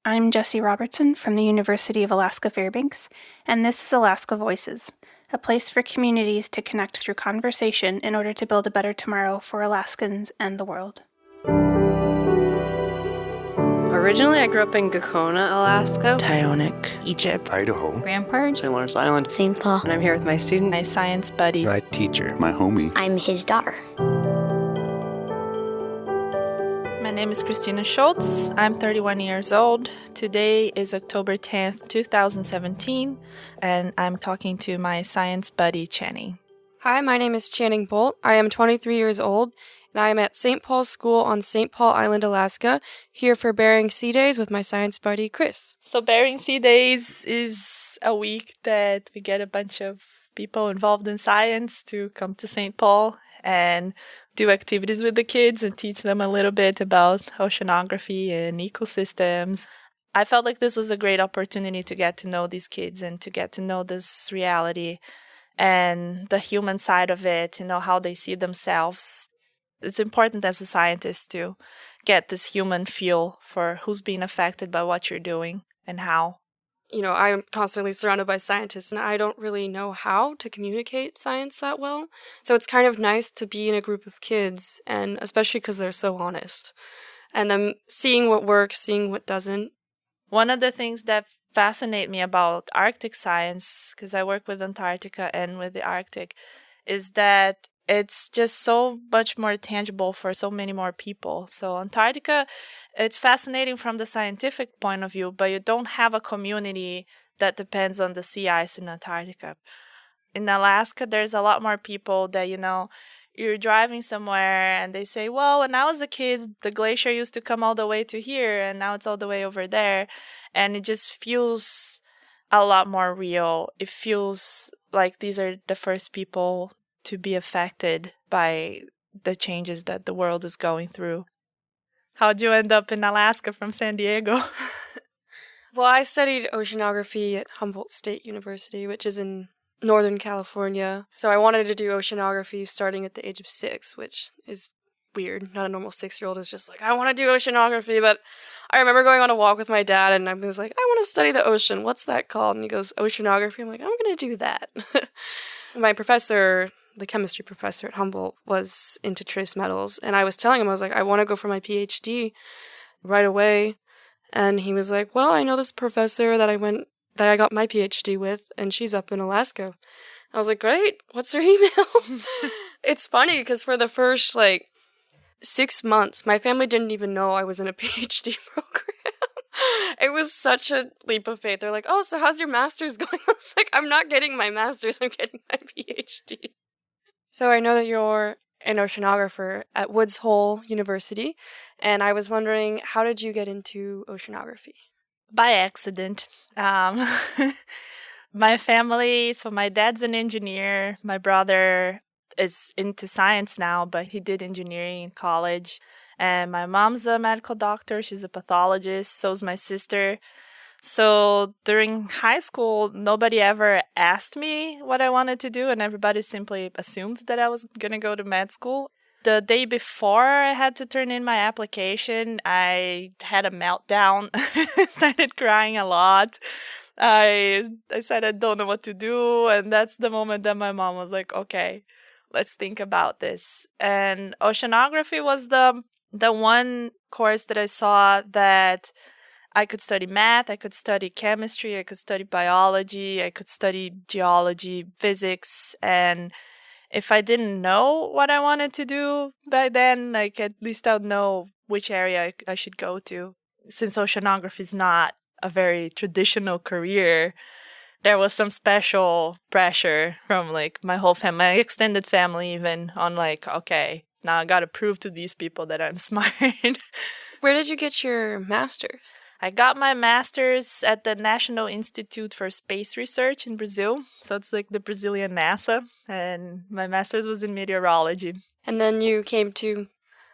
I'm Jessie Robertson from the University of Alaska Fairbanks, and this is Alaska Voices, a place for communities to connect through conversation in order to build a better tomorrow for Alaskans and the world. Originally, I grew up in Gakona, Alaska, Tyonek, Egypt, Idaho, Rampart, St. Lawrence Island, St. Paul. and I'm here with my student, my science buddy, my teacher, my homie. I'm his daughter. My name is Christina Schultz. I'm 31 years old. Today is October 10th, 2017, and I'm talking to my science buddy, Channing. Hi, my name is Channing Bolt. I am 23 years old, and I am at St. Paul's School on St. Paul Island, Alaska, here for Bering Sea Days with my science buddy, Chris. So Bering Sea Days is a week that we get a bunch of people involved in science to come to St. Paul and do activities with the kids and teach them a little bit about oceanography and ecosystems. I felt like this was a great opportunity to get to know these kids and to get to know this reality and the human side of it, how they see themselves. It's important as a scientist to get this human feel for who's being affected by what you're doing and how. I'm constantly surrounded by scientists, and I don't really know how to communicate science that well. So it's kind of nice to be in a group of kids, and especially because they're so honest. And then seeing what works, seeing what doesn't. One of the things that fascinate me about Arctic science, because I work with Antarctica and with the Arctic, is that it's just so much more tangible for so many more people. So Antarctica, it's fascinating from the scientific point of view, but you don't have a community that depends on the sea ice in Antarctica. In Alaska, there's a lot more people that, you're driving somewhere and they say, well, when I was a kid, the glacier used to come all the way to here and now it's all the way over there. And it just feels a lot more real. It feels like these are the first people to be affected by the changes that the world is going through. How'd you end up in Alaska from San Diego? Well, I studied oceanography at Humboldt State University, which is in Northern California. So I wanted to do oceanography starting at the age of 6, which is weird. Not a normal 6-year-old is just like, I want to do oceanography. But I remember going on a walk with my dad and I was like, I want to study the ocean. What's that called? And he goes, oceanography. I'm like, I'm going to do that. My professor, the chemistry professor at Humboldt, was into trace metals. And I was telling him, I was like, I want to go for my PhD right away. And he was like, well, I know this professor that I got my PhD with, and she's up in Alaska. I was like, great, what's her email? It's funny because for the first 6 months, my family didn't even know I was in a PhD program. It was such a leap of faith. They're like, oh, so how's your master's going? I was like, I'm not getting my master's, I'm getting my PhD. So I know that you're an oceanographer at Woods Hole University, and I was wondering, how did you get into oceanography? By accident. My family, so my dad's an engineer. My brother is into science now, but he did engineering in college. And my mom's a medical doctor. She's a pathologist. So is my sister. So during high school, nobody ever asked me what I wanted to do, and everybody simply assumed that I was going to go to med school. The day before I had to turn in my application, I had a meltdown. Started crying a lot. I said I don't know what to do, and that's the moment that my mom was like, okay, let's think about this. And oceanography was the one course that I saw that I could study math, I could study chemistry, I could study biology, I could study geology, physics, and if I didn't know what I wanted to do back then, at least I would know which area I should go to. Since oceanography is not a very traditional career, there was some special pressure from my whole family, my extended family even, on okay, now I gotta prove to these people that I'm smart. Where did you get your master's? I got my master's at the National Institute for Space Research in Brazil. So it's the Brazilian NASA. And my master's was in meteorology. And then you came to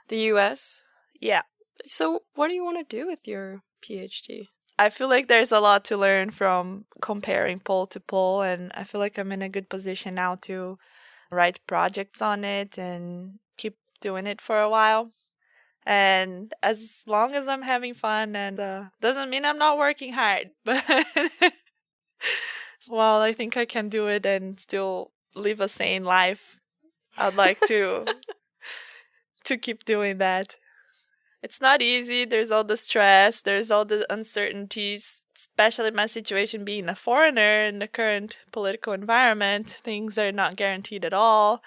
the U.S.? Yeah. So what do you want to do with your PhD? I feel like there's a lot to learn from comparing pole to pole. And I feel like I'm in a good position now to write projects on it and keep doing it for a while. And as long as I'm having fun, and doesn't mean I'm not working hard, but while I think I can do it and still live a sane life, I'd like to keep doing that. It's not easy. There's all the stress. There's all the uncertainties, especially my situation being a foreigner in the current political environment. Things are not guaranteed at all.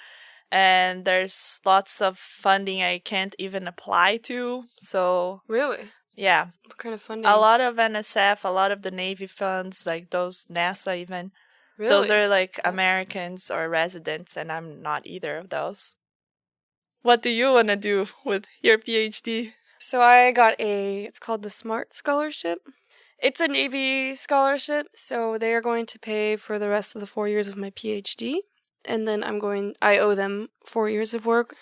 And there's lots of funding I can't even apply to. So, Really? yeah. What kind of funding? A lot of NSF, a lot of the Navy funds, like those, NASA even. Really? Those are like Nice. Americans or residents, and I'm not either of those. What do you want to do with your PhD? So I got it's called the SMART Scholarship. It's a Navy scholarship, so they are going to pay for the rest of the 4 years of my PhD. And then I owe them 4 years of work.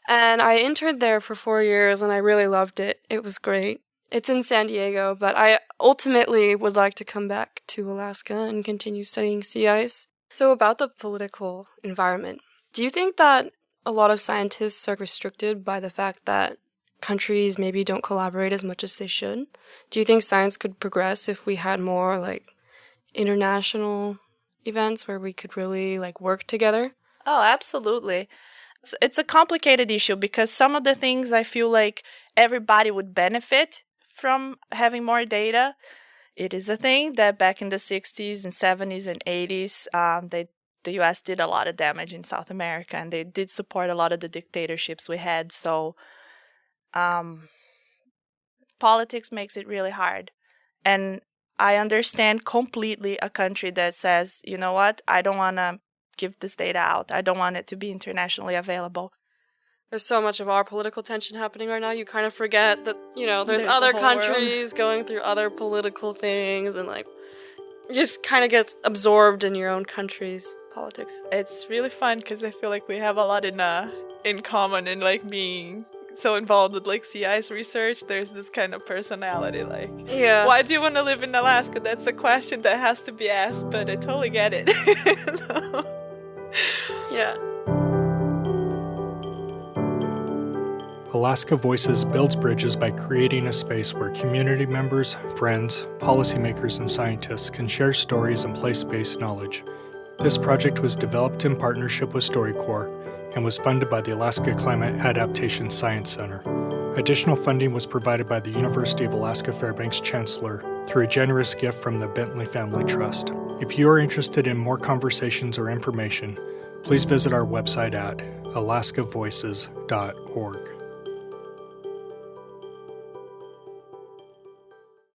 And I interned there for 4 years, and I really loved it. It was great. It's in San Diego, but I ultimately would like to come back to Alaska and continue studying sea ice. So about the political environment, do you think that a lot of scientists are restricted by the fact that countries maybe don't collaborate as much as they should? Do you think science could progress if we had more like international events where we could really like work together? Oh, absolutely. It's a complicated issue because some of the things I feel like everybody would benefit from having more data. It is a thing that back in the 60s and 70s and 80s, the U.S. did a lot of damage in South America, and they did support a lot of the dictatorships we had. So politics makes it really hard. And I understand completely a country that says, you know what, I don't want to give this data out. I don't want it to be internationally available. There's so much of our political tension happening right now. You kind of forget that, there's There's the other whole countries going through other political things, and like you just kind of get absorbed in your own country's politics. It's really fun because I feel like we have a lot in common in like being so involved with like sea ice research. There's this kind of personality like, Yeah. why do you want to live in Alaska? That's a question that has to be asked, but I totally get it. Yeah. Alaska Voices builds bridges by creating a space where community members, friends, policymakers, and scientists can share stories and place-based knowledge. This project was developed in partnership with StoryCorps and was funded by the Alaska Climate Adaptation Science Center. Additional funding was provided by the University of Alaska Fairbanks Chancellor through a generous gift from the Bentley Family Trust. If you are interested in more conversations or information, please visit our website at alaskavoices.org.